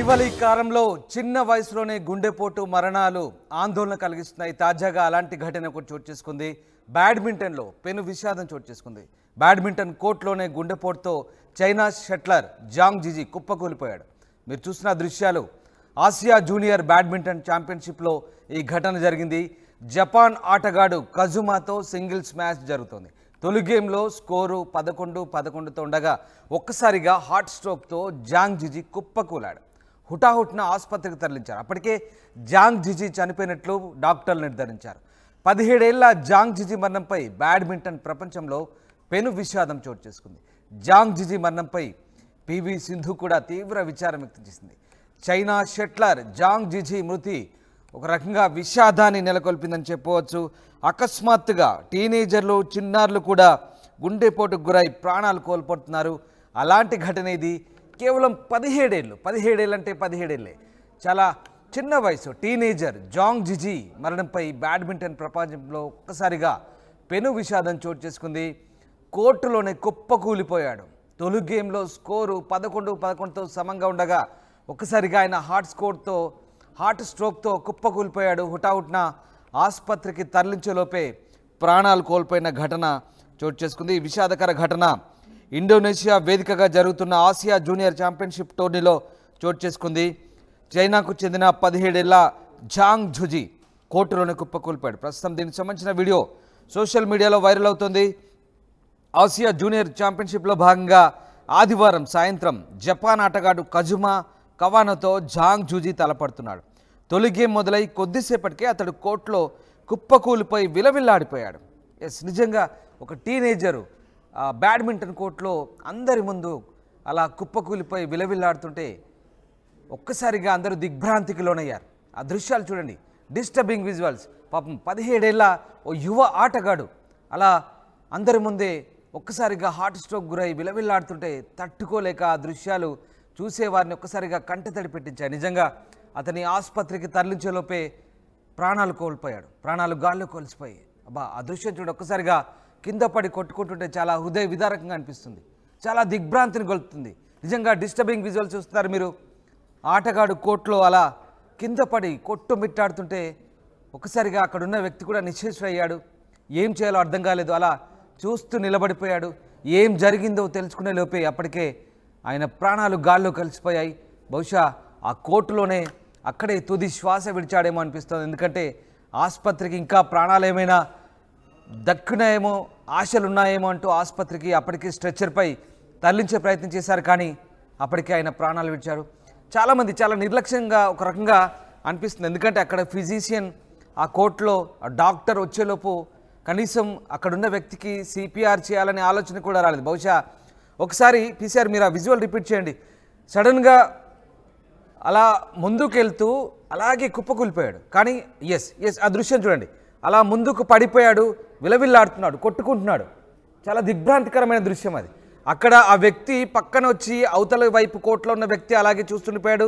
ఇటీవలి కాలంలో చిన్న వయసులోనే గుండెపోటు మరణాలు ఆందోళన కలిగిస్తున్నాయి. తాజాగా అలాంటి ఘటన ఒకటి చోటు చేసుకుంది. బ్యాడ్మింటన్లో పెను విషాదం చోటు చేసుకుంది. బ్యాడ్మింటన్ కోర్టులోనే గుండెపోటుతో చైనా షట్లర్ జాంగ్ జిజి కుప్పకూలిపోయాడు. మీరు చూసిన దృశ్యాలు ఆసియా జూనియర్ బ్యాడ్మింటన్ ఛాంపియన్షిప్లో ఈ ఘటన జరిగింది. జపాన్ ఆటగాడు కజుమాతో సింగిల్స్ మ్యాచ్ జరుగుతోంది. తొలి గేమ్లో స్కోరు 11-11తో ఉండగా ఒక్కసారిగా హార్ట్ స్ట్రోక్తో జాంగ్ జిజి కుప్పకూలాడు. హుటాహుట్న ఆసుపత్రికి తరలించారు. అప్పటికే జాంగ్ జిజి చనిపోయినట్లు డాక్టర్లు నిర్ధారించారు. 17 ఏళ్ల జాంగ్ జిజి మరణంపై బ్యాడ్మింటన్ ప్రపంచంలో పెను విషాదం చోటు చేసుకుంది. జాంగ్ జిజి మరణంపై పివి సింధు కూడా తీవ్ర విచారం వ్యక్తం చేసింది. చైనా షట్లర్ జాంగ్ జిజి మృతి ఒక రకంగా విషాదాన్ని నెలకొల్పిందని చెప్పవచ్చు. అకస్మాత్తుగా టీనేజర్లు చిన్నారులు కూడా గుండెపోటుకు గురై ప్రాణాలు కోల్పోతున్నారు. అలాంటి ఘటన ఇది. కేవలం 17 ఏళ్ళు. 17 ఏళ్ళు అంటే 17 ఏళ్ళే, చాలా చిన్న వయసు. టీనేజర్ జాంగ్ జిజి మరణంపై బ్యాడ్మింటన్ ప్రపంచంలో ఒక్కసారిగా పెను విషాదం చోటు చేసుకుంది. కోర్టులోనే కుప్పకూలిపోయాడు. తొలి గేమ్లో స్కోరు 11-11తో సమంగా ఉండగా ఒక్కసారిగా ఆయన హార్ట్ స్ట్రోక్తో కుప్పకూలిపోయాడు. హుటాహుట్న ఆసుపత్రికి తరలించేలోపే ప్రాణాలు కోల్పోయిన ఘటన చోటు చేసుకుంది. ఈ విషాదకర ఘటన ఇండోనేషియా వేదికగా జరుగుతున్న ఆసియా జూనియర్ ఛాంపియన్షిప్ టోర్నీలో చోటు చేసుకుంది. చైనాకు చెందిన 17 ఏళ్ల జాంగ్ జిజి కోర్టులోనే కుప్పకూలిపోయాడు. ప్రస్తుతం దీనికి సంబంధించిన వీడియో సోషల్ మీడియాలో వైరల్ అవుతుంది. ఆసియా జూనియర్ ఛాంపియన్షిప్లో భాగంగా ఆదివారం సాయంత్రం జపాన్ ఆటగాడు కజుమా కవానోతో జాంగ్ జిజి తలపడుతున్నాడు. తొలి గేమ్ మొదలై కొద్దిసేపటికే అతడు కోర్టులో కుప్పకూలిపోయి విలవిల్లాడిపోయాడు. నిజంగా ఒక టీనేజరు బ్యాడ్మింటన్ కోర్టులో అందరి ముందు అలా కుప్పకూలిపోయి విలవిల్లాడుతుంటే ఒక్కసారిగా అందరూ దిగ్భ్రాంతికి లోనయ్యారు. ఆ దృశ్యాలు చూడండి, డిస్టర్బింగ్ విజువల్స్. పాపం 17 ఏళ్ల ఓ యువ ఆటగాడు అలా అందరి ముందే ఒక్కసారిగా హార్ట్ స్ట్రోక్ గురై విలవిల్లాడుతుంటే తట్టుకోలేక ఆ దృశ్యాలు చూసేవారిని ఒక్కసారిగా కంటతడి పెట్టించాయి. నిజంగా అతని ఆసుపత్రికి తరలించేలోపే ప్రాణాలు కోల్పోయాడు. ప్రాణాలు గాల్లో కోల్చిపోయి ఆ దృశ్యం చూడ ఒక్కసారిగా కింద పడి కొట్టుకుంటుంటే చాలా హృదయ విదారకంగా అనిపిస్తుంది. చాలా దిగ్భ్రాంతిని గొలుపుతుంది. నిజంగా డిస్టర్బింగ్ విజువల్ చూస్తున్నారు మీరు. ఆటగాడు కోర్టులో అలా కింద పడి కొట్టుమిట్టాడుతుంటే ఒక్కసారిగా అక్కడున్న వ్యక్తి కూడా నిశ్చేష్టుడయ్యాడు. ఏం చేయాలో అర్థం కాలేదు. అలా చూస్తూ నిలబడిపోయాడు. ఏం జరిగిందో తెలుసుకునే లోపే అప్పటికే ఆయన ప్రాణాలు గాల్లో కలిసిపోయాయి. బహుశా ఆ కోర్టులోనే అక్కడే తుది శ్వాస విడిచాడేమో అనిపిస్తుంది. ఎందుకంటే ఆసుపత్రికి ఇంకా ప్రాణాలు ఏమైనా దక్కున్నాయేమో, ఆశలున్నాయేమో అంటూ ఆసుపత్రికి అప్పటికి స్ట్రెచ్చర్పై తరలించే ప్రయత్నం చేశారు. కానీ అప్పటికే ఆయన ప్రాణాలు విడిచారు. చాలామంది చాలా నిర్లక్ష్యంగా ఒక రకంగా అనిపిస్తుంది. ఎందుకంటే అక్కడ ఫిజిషియన్ ఆ కోర్టులో డాక్టర్ వచ్చేలోపు కనీసం అక్కడున్న వ్యక్తికి సిపిఆర్ చేయాలనే ఆలోచన కూడా రాలేదు. బహుశా ఒకసారి పీసీఆర్ మీరు ఆ విజువల్ రిపీట్ చేయండి. సడన్గా అలా ముందుకెళ్తూ అలాగే కుప్పకూలిపోయాడు. కానీ ఎస్ ఆ దృశ్యం చూడండి. అలా ముందుకు పడిపోయాడు, విలవిల్లాడుతున్నాడు, కొట్టుకుంటున్నాడు. చాలా దిగ్భ్రాంతికరమైన దృశ్యం అది. అక్కడ ఆ వ్యక్తి పక్కన వచ్చి అవతల వైపు కోర్టులో ఉన్న వ్యక్తి అలాగే చూస్తుండిపోయాడు.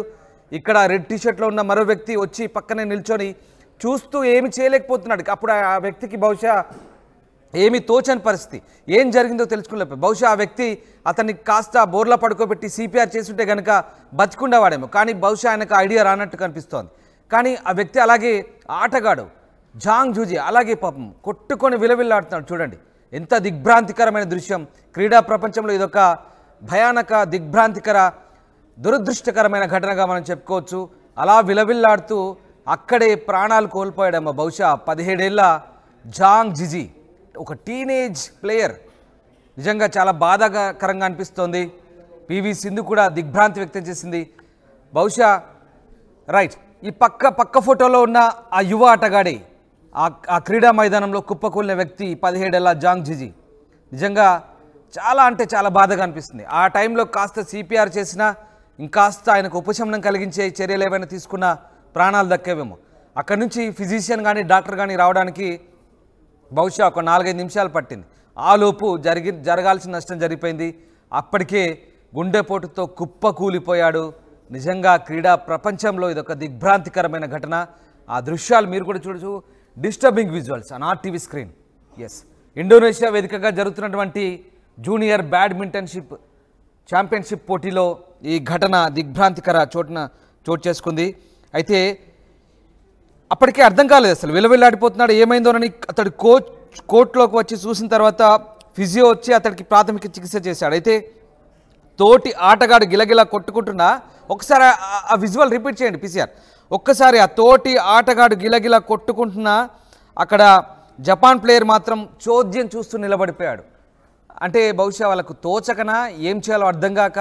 ఇక్కడ రెడ్ టీషర్ట్లో ఉన్న మరో వ్యక్తి వచ్చి పక్కనే నిల్చొని చూస్తూ ఏమి చేయలేకపోతున్నాడు. అప్పుడు ఆ వ్యక్తికి బహుశా ఏమీ తోచని పరిస్థితి, ఏం జరిగిందో తెలుసుకోలేకపోయి బహుశా ఆ వ్యక్తి అతన్ని కాస్త బోర్లా పడుకోబెట్టి సిపిఆర్ చేస్తుంటే కనుక బతికుండేవాడేమో. కానీ బహుశా ఆయనకు ఐడియా రానట్టు కనిపిస్తోంది. కానీ ఆ వ్యక్తి అలాగే ఆటగాడు జాంగ్ జిజి అలాగే పాపం కొట్టుకొని విలవిల్లాడుతున్నాడు. చూడండి ఎంత దిగ్భ్రాంతికరమైన దృశ్యం. క్రీడా ప్రపంచంలో ఇదొక భయానక దిగ్భ్రాంతికర దురదృష్టకరమైన ఘటనగా మనం చెప్పుకోవచ్చు. అలా విలవిల్లాడుతూ అక్కడే ప్రాణాలు కోల్పోయాడేమో బహుశా 17 ఏళ్ల జాంగ్ జిజి, ఒక టీనేజ్ ప్లేయర్. నిజంగా చాలా బాధాకరంగా అనిపిస్తోంది. పివి సింధు కూడా దిగ్భ్రాంతి వ్యక్తం చేసింది. బహుశా ఈ పక్క ఫోటోలో ఉన్న ఆ యువ ఆటగాడే ఆ క్రీడా మైదానంలో కుప్పకూలిన వ్యక్తి 17 ఏళ్ల జాంగ్ జిజి. నిజంగా చాలా అంటే చాలా బాధగా అనిపిస్తుంది. ఆ టైంలో కాస్త సిపిఆర్ చేసినా ఇంకాస్త ఆయనకు ఉపశమనం కలిగించే చర్యలు ఏమైనా తీసుకున్నా ప్రాణాలు దక్కేవేమో. అక్కడి నుంచి ఫిజిషియన్ కానీ డాక్టర్ కానీ రావడానికి బహుశా ఒక 4-5 నిమిషాలు పట్టింది. ఆలోపు జరగాల్సిన నష్టం జరిగిపోయింది. అప్పటికే గుండెపోటుతో కుప్పకూలిపోయాడు. నిజంగా క్రీడా ప్రపంచంలో ఇదొక దిగ్భ్రాంతికరమైన ఘటన. ఆ దృశ్యాలు మీరు కూడా చూడొచ్చు. Disturbing visuals on RTV screen. Indonesia వేదికగా జరుగుతున్నటువంటి జూనియర్ బ్యాడ్మింటన్షిప్ ఛాంపియన్షిప్ పోటీలో ఈ ఘటన దిగ్భ్రాంతికర చోటున చోటు చేసుకుంది. అయితే అప్పటికే అర్థం కాలేదు, అసలు విలవిల్లాడిపోతున్నాడు ఏమైందోనని. అతడు కోర్టులోకి వచ్చి చూసిన తర్వాత ఫిజియో వచ్చి అతడికి ప్రాథమిక చికిత్స చేశాడు. అయితే తోటి ఆటగాడు గిలగిలా కొట్టుకుంటున్నా, ఒకసారి ఆ విజువల్ రిపీట్ చేయండి పీసీఆర్. ఒక్కసారి ఆ తోటి ఆటగాడు గిలగిలా కొట్టుకుంటున్నా అక్కడ జపాన్ ప్లేయర్ మాత్రం చోద్యం చూస్తూ నిలబడిపోయాడు. అంటే బహుశా వాళ్ళకు తోచకనా ఏం చేయాలో అర్థం కాక,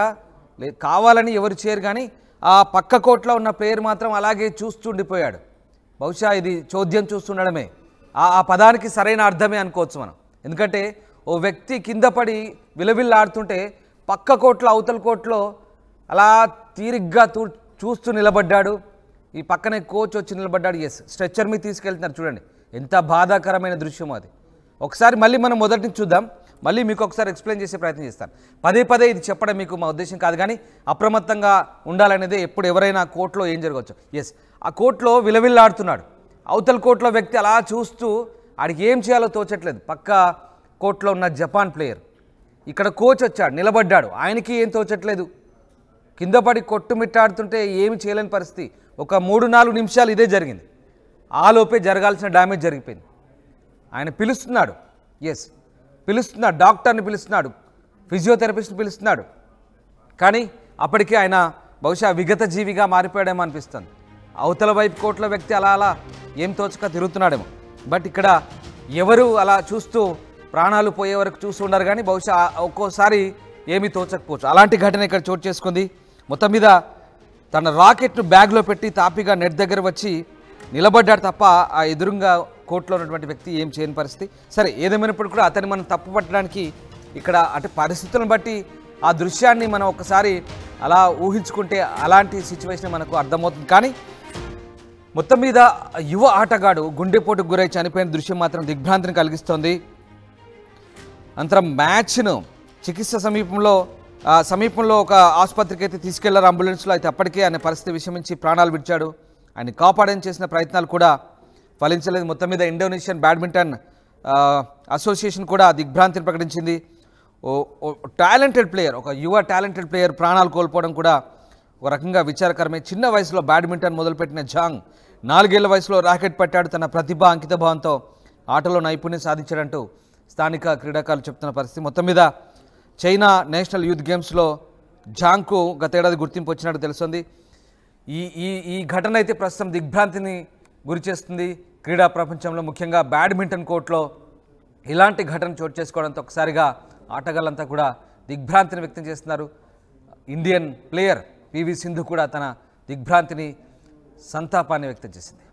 కావాలని ఎవరు చేయరు, కానీ ఆ పక్క కోర్టులో ఉన్న ప్లేయర్ మాత్రం అలాగే చూస్తుండిపోయాడు. బహుశా ఇది చోద్యం చూస్తుండడమే ఆ పదానికి సరైన అర్థమే అనుకోవచ్చు మనం. ఎందుకంటే ఓ వ్యక్తి కింద పడి విలవిల్లాడుతుంటే పక్క కోర్టులో అవతల కోర్టులో అలా తీరిగ్గా చూస్తూ నిలబడ్డాడు. ఈ పక్కనే కోచ్ వచ్చి నిలబడ్డాడు. ఎస్, స్ట్రెచ్చర్ మీద తీసుకెళ్తున్నారు. చూడండి ఎంత బాధాకరమైన దృశ్యం అది. ఒకసారి మళ్ళీ మనం మొదటి నుంచి చూద్దాం, మళ్ళీ మీకు ఒకసారి ఎక్స్ప్లెయిన్ చేసే ప్రయత్నం చేస్తాను. పదే పదే ఇది చెప్పడం మీకు మా ఉద్దేశం కాదు, కానీ అప్రమత్తంగా ఉండాలనేదే. ఎప్పుడు ఎవరైనా కోర్టులో ఏం జరగవచ్చు. ఎస్, ఆ కోర్టులో విలవిల్లాడుతున్నాడు. అవతల కోర్టులో వ్యక్తి అలా చూస్తూ ఆడికి ఏం చేయాలో తోచట్లేదు. పక్క కోర్టులో ఉన్న జపాన్ ప్లేయర్, ఇక్కడ కోచ్ వచ్చాడు నిలబడ్డాడు, ఆయనకి ఏం తోచట్లేదు. కింద పడి కొట్టుమిట్టాడుతుంటే ఏమి చేయలేని పరిస్థితి. ఒక 3-4 నిమిషాలు ఇదే జరిగింది. ఆలోపే జరగాల్సిన డ్యామేజ్ జరిగిపోయింది. ఆయన పిలుస్తున్నాడు, ఎస్ పిలుస్తున్నాడు, డాక్టర్ని పిలుస్తున్నాడు, ఫిజియోథెరపిస్ట్ని పిలుస్తున్నాడు, కానీ అప్పటికే ఆయన బహుశా విగత జీవిగా మారిపోయాడేమో అనిపిస్తుంది. అవతల వైపు కోట్ల వ్యక్తి అలా ఏం తోచక తిరుగుతున్నాడేమో. బట్ ఇక్కడ ఎవరు అలా చూస్తూ ప్రాణాలు పోయే వరకు చూస్తూ ఉండరు, కానీ బహుశా ఒక్కోసారి ఏమీ తోచకపోవచ్చు. అలాంటి ఘటన ఇక్కడ చోటు చేసుకుంది. మొత్తం మీద తన రాకెట్ను బ్యాగ్లో పెట్టి తాపిగా నెట్ దగ్గర వచ్చి నిలబడ్డాడు తప్ప ఆ ఎదురుగా కోర్టులో ఉన్నటువంటి వ్యక్తి ఏం చేయని పరిస్థితి. సరే, ఏదేమైనప్పుడు కూడా అతన్ని మనం తప్పు పట్టడానికి ఇక్కడ అటు పరిస్థితులను బట్టి ఆ దృశ్యాన్ని మనం ఒకసారి అలా ఊహించుకుంటే అలాంటి సిచ్యువేషన్ మనకు అర్థమవుతుంది. కానీ మొత్తం మీద యువ ఆటగాడు గుండెపోటుకు గురై చనిపోయిన దృశ్యం మాత్రం దిగ్భ్రాంతిని కలిగిస్తోంది. అంతరం మ్యాచ్ను చికిత్స సమీపంలో ఒక ఆసుపత్రికి అయితే తీసుకెళ్లారు అంబులెన్స్లో. అయితే అప్పటికే ఆయన పరిస్థితి విషమించి ప్రాణాలు విడిచాడు. ఆయన కాపాడని చేసిన ప్రయత్నాలు కూడా ఫలించలేదు. మొత్తం మీద ఇండోనేషియన్ బ్యాడ్మింటన్ అసోసియేషన్ కూడా దిగ్భ్రాంతిని ప్రకటించింది. టాలెంటెడ్ ప్లేయర్, ఒక యువ టాలెంటెడ్ ప్లేయర్ ప్రాణాలు కోల్పోవడం కూడా ఒక రకంగా విచారకరమే. చిన్న వయసులో బ్యాడ్మింటన్ మొదలుపెట్టిన జాంగ్ 4 ఏళ్ల వయసులో రాకెట్ పట్టాడు. తన ప్రతిభ అంకితభావంతో ఆటలో నైపుణ్యం సాధించాడంటూ స్థానిక క్రీడాకారులు చెప్తున్న పరిస్థితి. మొత్తం మీద చైనా నేషనల్ యూత్ గేమ్స్లో జాంగ్కు గతేడాది గుర్తింపు వచ్చినట్టు తెలుస్తుంది. ఈ ఘటన అయితే ప్రస్తుతం దిగ్భ్రాంతిని గురి చేస్తుంది క్రీడా ప్రపంచంలో. ముఖ్యంగా బ్యాడ్మింటన్ కోర్టులో ఇలాంటి ఘటన చోటు చేసుకోవడంతో ఒకసారిగా ఆటగాళ్ళంతా కూడా దిగ్భ్రాంతిని వ్యక్తం చేస్తున్నారు. ఇండియన్ ప్లేయర్ పివి సింధు కూడా తన దిగ్భ్రాంతిని, సంతాపాన్ని వ్యక్తం చేసింది.